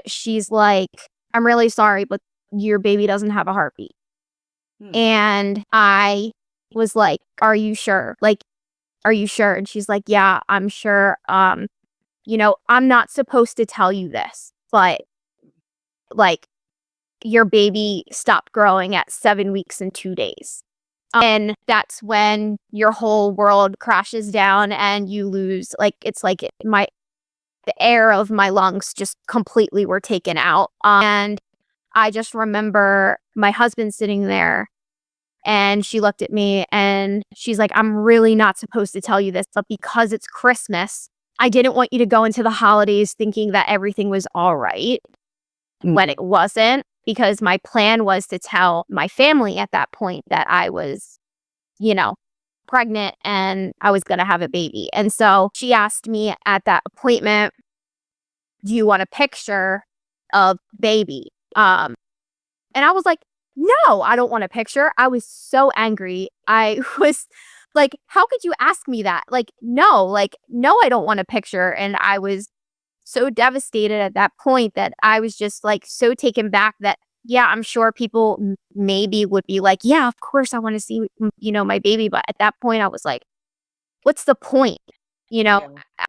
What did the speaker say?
she's like, I'm really sorry, but your baby doesn't have a heartbeat. Hmm. And I was like, are you sure? Like, are you sure? And she's like, yeah, I'm sure. I'm not supposed to tell you this, but like your baby stopped growing at 7 weeks and 2 days. And that's when your whole world crashes down and you lose, like, it's like the air of my lungs just completely were taken out. And I just remember my husband sitting there and she looked at me and she's like, I'm really not supposed to tell you this, but because it's Christmas, I didn't want you to go into the holidays thinking that everything was all right when it wasn't, because my plan was to tell my family at that point that I was, you know, pregnant and I was going to have a baby. And so she asked me at that appointment, do you want a picture of baby? And I was like, no, I don't want a picture. I was so angry. I was like, how could you ask me that? No, I don't want a picture. And I was so devastated at that point that I was just like so taken back that, yeah, I'm sure people maybe would be like, yeah, of course I want to see, my baby. But at that point I was like, what's the point? You know, Yeah.